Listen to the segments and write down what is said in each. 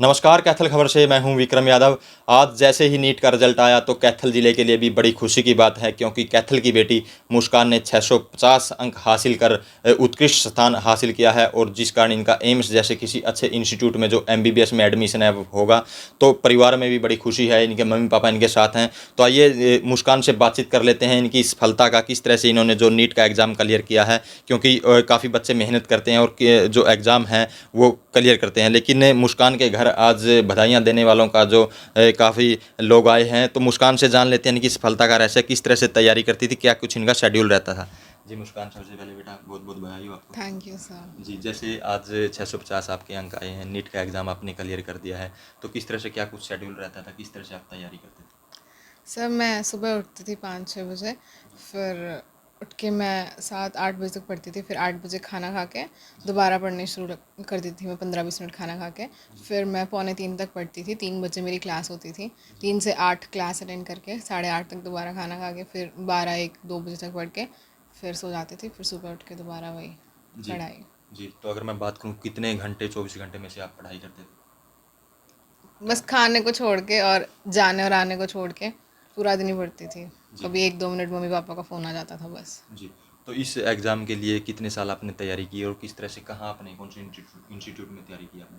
नमस्कार कैथल खबर से मैं हूं विक्रम यादव। आज जैसे ही नीट का रिजल्ट आया तो कैथल ज़िले के लिए भी बड़ी खुशी की बात है, क्योंकि कैथल की बेटी मुस्कान ने 650 अंक हासिल कर उत्कृष्ट स्थान हासिल किया है। और जिस कारण इनका एम्स जैसे किसी अच्छे इंस्टीट्यूट में जो एमबीबीएस में एडमिशन है वो होगा, तो परिवार में भी बड़ी खुशी है। इनके मम्मी पापा इनके साथ हैं। तो आइए मुस्कान से बातचीत कर लेते हैं इनकी सफलता का, किस तरह से इन्होंने जो नीट का एग्ज़ाम क्लियर किया है। क्योंकि काफ़ी बच्चे मेहनत करते हैं और जो एग्ज़ाम है वो क्लियर करते हैं, लेकिन मुस्कान के घर आज बधाइयाँ देने वालों का जो काफ़ी लोग आए हैं। तो मुस्कान से जान लेते हैं इनकी सफलता का रहस्य, किस तरह से तैयारी करती थी, क्या कुछ इनका शेड्यूल रहता था। जी मुस्कान, सबसे पहले बेटा बहुत बहुत बधाई हो आपको। Thank you sir. जी, जैसे आज 650 आपके अंक आए हैं, नीट का एग्ज़ाम आपने क्लियर कर दिया है, तो किस तरह से क्या कुछ शेड्यूल रहता था, किस तरह से आप तैयारी करते थे। सर मैं सुबह उठती थी 5-6 बजे, फिर उठ के मैं 7-8 बजे तक पढ़ती थी। फिर 8 बजे खाना खा के दोबारा पढ़ने शुरू कर देती थी मैं, 15-20 मिनट खाना खा के। फिर मैं 2:45 तक पढ़ती थी, 3 बजे मेरी क्लास होती थी। 3 से 8 क्लास अटेंड करके 8:30 तक दोबारा खाना खा के फिर 12-1-2 बजे तक पढ़ के फिर सो जाती थी। फिर सुबह उठ के दोबारा वही जी पढ़ाई। जी, तो अगर मैं बात करूँ कितने घंटे 24 घंटे में से आप पढ़ाई करते थे। बस खाने को छोड़ के और जाने और आने को छोड़ के पूरा दिन ही पढ़ती थी। जी कभी 1-2 मिनट मम्मी पापा का फ़ोन आ जाता था बस। जी, तो इस एग्ज़ाम के लिए कितने साल आपने तैयारी की और किस तरह से, कहाँ आपने, कौन से इंस्टीट्यूट में तैयारी की आपने।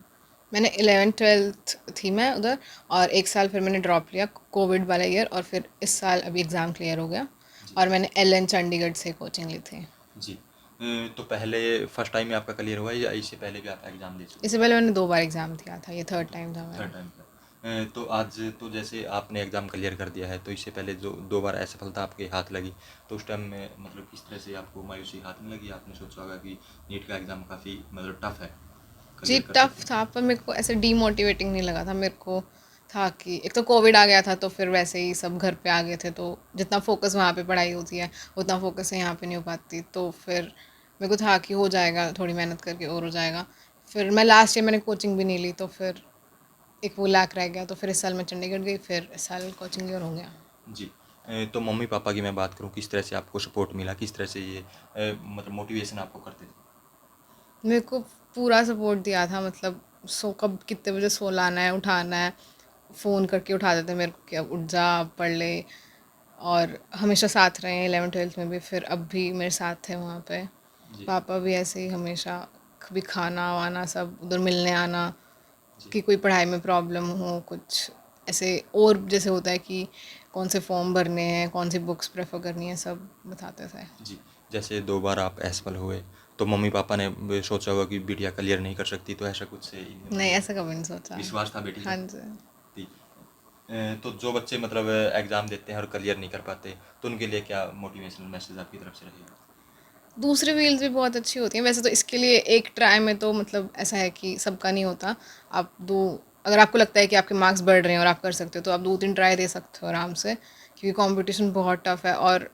मैंने 11th-12th थी मैं उधर, और 1 साल फिर मैंने ड्रॉप लिया कोविड वाला ईयर, और फिर इस साल अभी एग्ज़ाम क्लियर हो गया। जी और मैंने एलएन चंडीगढ़ से कोचिंग ली थी। जी, तो पहले फर्स्ट टाइम में आपका क्लियर हुआ है या इससे पहले भी आप एग्ज़ाम दे चुके इससे हैं। पहले मैंने 2 बार एग्ज़ाम दिया था, ये थर्ड टाइम था थर्ड मेरा। टाइम पर तो आज तो जैसे आपने एग्ज़ाम क्लियर कर दिया है, तो इससे पहले जो 2 बार असफलता आपके हाथ लगी, तो उस टाइम में मतलब किस तरह से आपको मायूसी हाथ में लगी। आपने सोचा होगा कि नीट का एग्ज़ाम काफ़ी मतलब टफ है, जी क्लियर कर टफ सकते हैं। था, पर मेरे को ऐसे डीमोटिवेटिंग नहीं लगा था। मेरे को था कि एक तो कोविड आ गया था, तो फिर वैसे ही सब घर पे आ गए थे, तो जितना फोकस वहाँ पे पढ़ाई होती है उतना फोकस यहाँ पे नहीं हो पाती। तो फिर मेरे को था कि हो जाएगा, थोड़ी मेहनत करके और हो जाएगा। फिर मैं लास्ट ईयर मैंने कोचिंग भी नहीं ली, तो फिर एक वो लैक रह गया। तो फिर इस साल मैं चंडीगढ़ गई, फिर इस साल कोचिंग ईयर हो गया। जी, तो मम्मी पापा की मैं बात करूँ, किस तरह से आपको सपोर्ट मिला, किस तरह से ये मतलब मोटिवेशन आपको करते थे। मेरे को पूरा सपोर्ट दिया था, मतलब सो कब कितने बजे सो लाना है, उठाना है, फ़ोन करके उठा देते मेरे को कि अब उठ जा, पढ़ ले। और हमेशा साथ रहे हैं 11th-12th में भी, फिर अब भी मेरे साथ थे वहाँ पे। जी पापा भी ऐसे ही हमेशा, कभी खाना वाना सब उधर मिलने आना, जी कि कोई पढ़ाई में प्रॉब्लम हो कुछ ऐसे, और जैसे होता है कि कौन से फॉर्म भरने हैं, कौन सी बुक्स प्रेफर करनी है, सब बताते थे। जी, जैसे 2 बार आप असफल हुए, तो मम्मी पापा ने सोचा होगा कि बिटिया क्लियर नहीं कर सकती, तो ऐसा कुछ से नहीं, मतलब ऐसा कभी नहीं सोचा। विश्वास था बेटी हाँ का। जी। जी, तो जो बच्चे मतलब एग्ज़ाम देते हैं और क्लियर नहीं कर पाते, तो उनके लिए क्या मोटिवेशनल मैसेज आपकी तरफ से रहेगा। दूसरी फील्ड्स भी बहुत अच्छी होती हैं वैसे, तो इसके लिए एक ट्राई में तो मतलब ऐसा है कि सबका नहीं होता। आप दो, अगर आपको लगता है कि आपके मार्क्स बढ़ रहे हैं और आप कर सकते हो, तो आप 2-3 ट्राई दे सकते हो आराम से, क्योंकि कंपटीशन बहुत टफ है और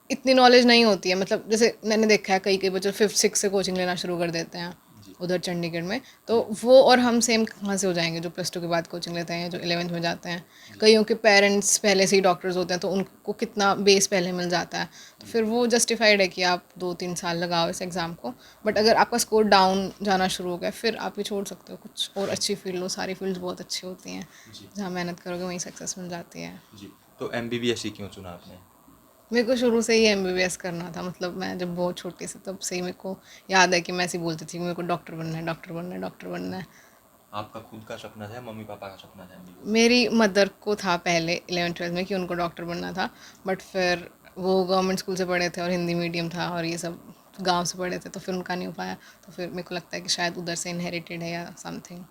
इतनी नॉलेज नहीं होती है। मतलब जैसे मैंने देखा है कई कई बच्चे 5th-6th से कोचिंग लेना शुरू कर देते हैं जी उधर चंडीगढ़ में। तो जी वो और हम सेम कहाँ से हो जाएंगे, जो +2 के बाद कोचिंग लेते हैं, जो 11th में जाते हैं। जी कईयों के पेरेंट्स पहले से ही डॉक्टर्स होते हैं, तो उनको कितना बेस पहले मिल जाता है। तो जी फिर वो जस्टिफाइड है कि आप 2-3 साल लगाओ इस एग्ज़ाम को। बट अगर आपका स्कोर डाउन जाना शुरू हो गया, फिर आप ये छोड़ सकते हो, कुछ और अच्छी फील्ड लो। सारी फील्ड्स बहुत अच्छी होती हैं, जी जहाँ मेहनत करोगे वहीं सक्सेस मिल जाती है। जी, तो एमबीबीएस ही क्यों चुना आपने। मेरे को शुरू से ही एमबीबीएस करना था। मतलब मैं जब बहुत छोटी सी, तब से ही मेरे को याद है कि मैं ऐसे ही बोलती थी कि मेरे को डॉक्टर बनना है, डॉक्टर बनना है, डॉक्टर बनना है। आपका खुद का सपना था या मम्मी पापा का सपना था एमबीबीएस। मेरी मदर को था पहले 11th-12th में कि उनको डॉक्टर बनना था। बट फिर वो गवर्नमेंट स्कूल से पढ़े थे और हिंदी मीडियम था, और ये सब गांव से पढ़े थे, तो फिर उनका नहीं हो पाया। तो फिर मेरे को लगता है कि शायद उधर से इनहेरिटेड है या समथिंग।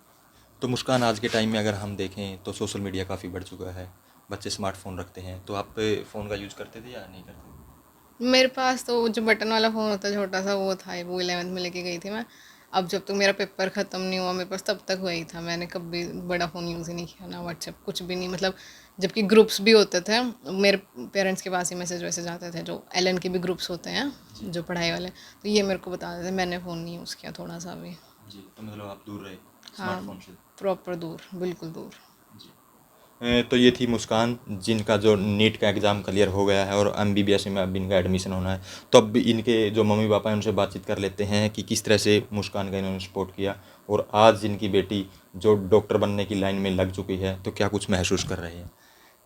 तो मुस्कान, आज के टाइम में अगर हम देखें तो सोशल मीडिया काफ़ी बढ़ चुका है, बच्चे स्मार्टफोन रखते हैं, तो आप फ़ोन का यूज़ करते थे या नहीं करते थे। मेरे पास तो जो बटन वाला फ़ोन होता है छोटा सा, वो था, वो 11th में लेके गई थी मैं। अब जब तक मेरा पेपर ख़त्म नहीं हुआ मेरे पास, तब तक वही था। मैंने कभी बड़ा फ़ोन यूज़ ही नहीं किया, ना व्हाट्सएप, कुछ भी नहीं। मतलब जबकि ग्रुप्स भी होते थे, मेरे पेरेंट्स के पास ही मैसेज वैसेज आते थे, जो एलन के भी ग्रुप्स होते हैं जी जो पढ़ाई वाले, तो ये मेरे को बताते थे। मैंने फ़ोन नहीं यूज़ किया थोड़ा सा भी। जी, तो मतलब आप दूर रहे हाँ, स्मार्टफोन से। प्रॉपर दूर, बिल्कुल दूर। जी, तो ये थी मुस्कान, जिनका जो नीट का एग्ज़ाम क्लियर हो गया है और MBBS में अब इनका एडमिशन होना है। तो अब इनके जो मम्मी पापा हैं उनसे बातचीत कर लेते हैं कि किस तरह से मुस्कान का इन्होंने सपोर्ट किया और आज इनकी बेटी जो डॉक्टर बनने की लाइन में लग चुकी है तो क्या कुछ महसूस कर रहे हैं।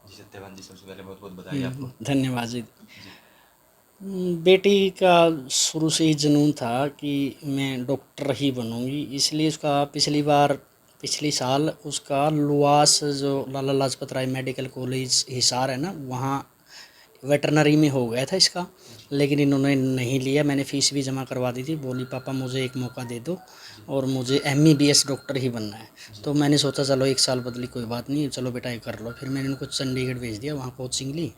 जी सत्यवान जी, सबसे पहले बहुत बहुत बधाई आपको। धन्यवाद जी। बेटी का शुरू से ही जुनून था कि मैं डॉक्टर ही बनूंगी, इसलिए उसका पिछली साल उसका लुआस जो लाला लाजपत राय मेडिकल कॉलेज हिसार है ना, वहाँ वेटरनरी में हो गया था इसका, लेकिन इन्होंने नहीं लिया। मैंने फ़ीस भी जमा करवा दी थी। बोली पापा मुझे एक मौका दे दो और मुझे MBBS डॉक्टर ही बनना है। तो मैंने सोचा चलो 1 साल बदली, कोई बात नहीं, चलो बेटा ये कर लो। फिर मैंने इनको चंडीगढ़ भेज दिया, वहाँ कोचिंग ली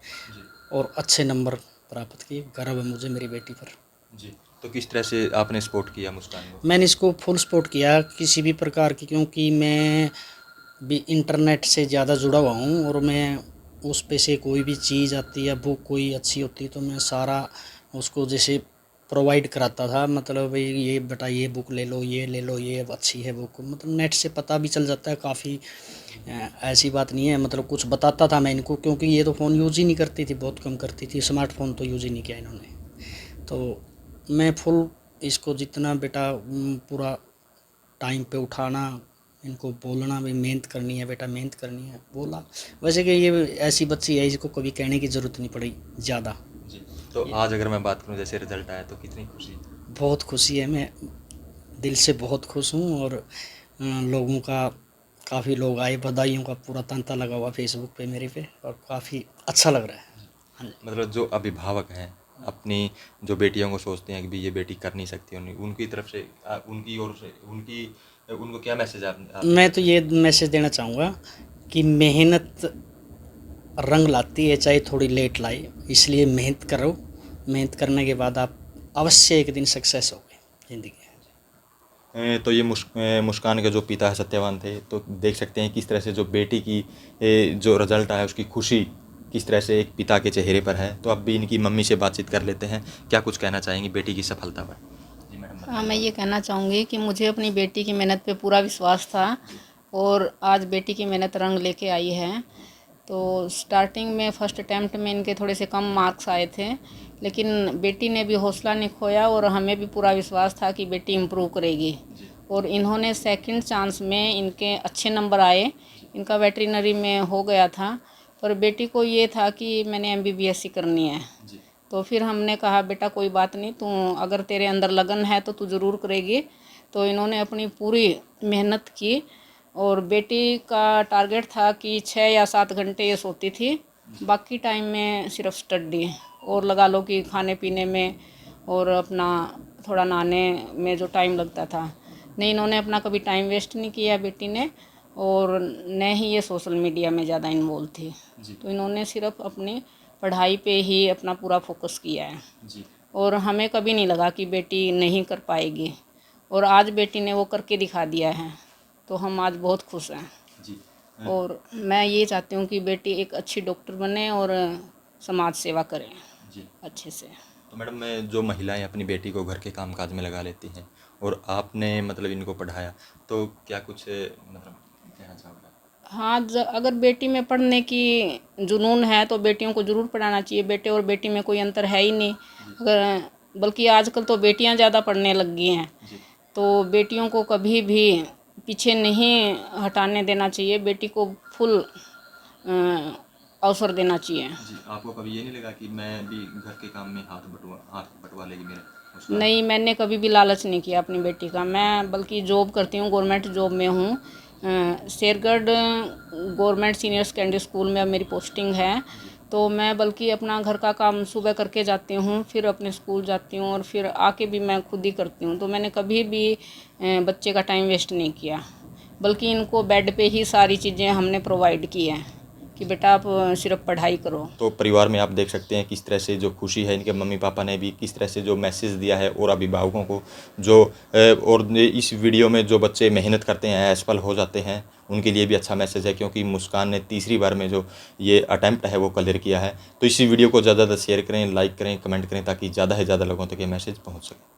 और अच्छे नंबर प्राप्त किए। गर्व है मुझे मेरी बेटी पर। जी, तो किस तरह से आपने सपोर्ट किया मुस्कान को। मैंने इसको फुल सपोर्ट किया किसी भी प्रकार की, क्योंकि मैं भी इंटरनेट से ज़्यादा जुड़ा हुआ हूँ और मैं उस पे से कोई भी चीज़ आती है, बुक कोई अच्छी होती है तो मैं सारा उसको जैसे प्रोवाइड कराता था। मतलब भाई ये बेटा ये बुक ले लो, ये ले लो, ये अच्छी है बुक। मतलब नेट से पता भी चल जाता है काफ़ी, ऐसी बात नहीं है। मतलब कुछ बताता था मैं इनको, क्योंकि ये तो फ़ोन यूज़ ही नहीं करती थी, बहुत कम करती थी। स्मार्टफोन तो यूज़ ही नहीं किया इन्होंने। तो मैं फुल इसको जितना बेटा पूरा टाइम पे उठाना, इनको बोलना भी मेहनत करनी है बेटा, मेहनत करनी है बोला। वैसे कि ये ऐसी बच्ची है, इसको कभी कहने की ज़रूरत नहीं पड़ी ज़्यादा। जी, तो आज अगर मैं बात करूं जैसे रिजल्ट आया तो कितनी खुशी। बहुत खुशी है, मैं दिल से बहुत खुश हूँ। और लोगों का काफ़ी लोग आए, बधाइयों का पूरा तांता लगा हुआ फेसबुक पे मेरे पे, और काफ़ी अच्छा लग रहा है। हाँ जी। मतलब जो अभिभावक हैं अपनी जो बेटियों को सोचते हैं कि भी ये बेटी कर नहीं सकती, उनकी तरफ से उनकी ओर से उनको क्या मैसेज आप। मैं तो ये मैसेज देना चाहूँगा कि मेहनत रंग लाती है, चाहे थोड़ी लेट लाए, इसलिए मेहनत करो। मेहनत करने के बाद आप अवश्य एक दिन सक्सेस होगे ज़िंदगी में। तो ये मुस्कान के जो पिता है सत्यवान थे, तो देख सकते हैं किस तरह से जो बेटी की जो रिजल्ट आया उसकी खुशी किस तरह से एक पिता के चेहरे पर है। तो अब भी इनकी मम्मी से बातचीत कर लेते हैं, क्या कुछ कहना चाहेंगी बेटी की सफलता पर। जी मैडम। हाँ, मैं ये कहना चाहूँगी कि मुझे अपनी बेटी की मेहनत पे पूरा विश्वास था और आज बेटी की मेहनत रंग लेके आई है। तो स्टार्टिंग में फर्स्ट अटैम्प्ट में इनके थोड़े से कम मार्क्स आए थे, लेकिन बेटी ने भी हौसला नहीं खोया और हमें भी पूरा विश्वास था कि बेटी इम्प्रूव करेगी। और इन्होंने सेकंड चांस में इनके अच्छे नंबर आए, इनका वेटरिनरी में हो गया था, पर बेटी को ये था कि मैंने MBBS ही करनी है। तो फिर हमने कहा बेटा कोई बात नहीं, तू अगर तेरे अंदर लगन है तो तू ज़रूर करेगी। तो इन्होंने अपनी पूरी मेहनत की और बेटी का टारगेट था कि 6 या 7 घंटे ये सोती थी, बाकी टाइम में सिर्फ स्टडी और लगा लो कि खाने पीने में और अपना थोड़ा नहाने में जो टाइम लगता था। नहीं, इन्होंने अपना कभी टाइम वेस्ट नहीं किया बेटी ने, और न ही ये सोशल मीडिया में ज़्यादा इन्वॉल्व थी। तो इन्होंने सिर्फ अपनी पढ़ाई पे ही अपना पूरा फोकस किया है जी। और हमें कभी नहीं लगा कि बेटी नहीं कर पाएगी, और आज बेटी ने वो करके दिखा दिया है। तो हम आज बहुत खुश हैं जी। और मैं ये चाहती हूँ कि बेटी एक अच्छी डॉक्टर बने और समाज सेवा करें जी। अच्छे से। तो मैडम जो महिलाएं अपनी बेटी को घर के कामकाज में लगा लेती हैं और आपने मतलब इनको पढ़ाया, तो क्या कुछ मतलब कहना चाहोगे। हाँ, अगर बेटी में पढ़ने की जुनून है तो बेटियों को ज़रूर पढ़ाना चाहिए। बेटे और बेटी में कोई अंतर है ही नहीं, अगर बल्कि आजकल तो बेटियां ज़्यादा पढ़ने लग गई हैं। तो बेटियों को कभी भी पीछे नहीं हटाने देना चाहिए, बेटी को फुल अवसर देना चाहिए। जी, आपको कभी ये नहीं लगा कि मैं भी घर के काम में हाथ बटवा लेगी मेरे। नहीं, मैंने कभी भी लालच नहीं किया अपनी बेटी का। मैं बल्कि जॉब करती हूँ, गवर्नमेंट जॉब में हूँ। Shergarh government senior secondary school में अब मेरी पोस्टिंग है। तो मैं बल्कि अपना घर का काम सुबह करके जाती हूँ, फिर अपने स्कूल जाती हूँ और फिर आके भी मैं खुद ही करती हूँ। तो मैंने कभी भी बच्चे का टाइम वेस्ट नहीं किया, बल्कि इनको बेड पे ही सारी चीज़ें हमने प्रोवाइड की हैं कि बेटा आप सिर्फ पढ़ाई करो। तो परिवार में आप देख सकते हैं किस तरह से जो खुशी है इनके मम्मी पापा ने भी किस तरह से जो मैसेज दिया है, और अभिभावकों को जो और इस वीडियो में जो बच्चे मेहनत करते हैं असफल हो जाते हैं उनके लिए भी अच्छा मैसेज है, क्योंकि मुस्कान ने तीसरी बार में जो ये अटैम्प्ट है वो क्लियर किया है। तो इसी वीडियो को ज़्यादा शेयर करें, लाइक करें, कमेंट करें, ताकि ज़्यादा से ज़्यादा लोगों तक ये मैसेज पहुँच सके।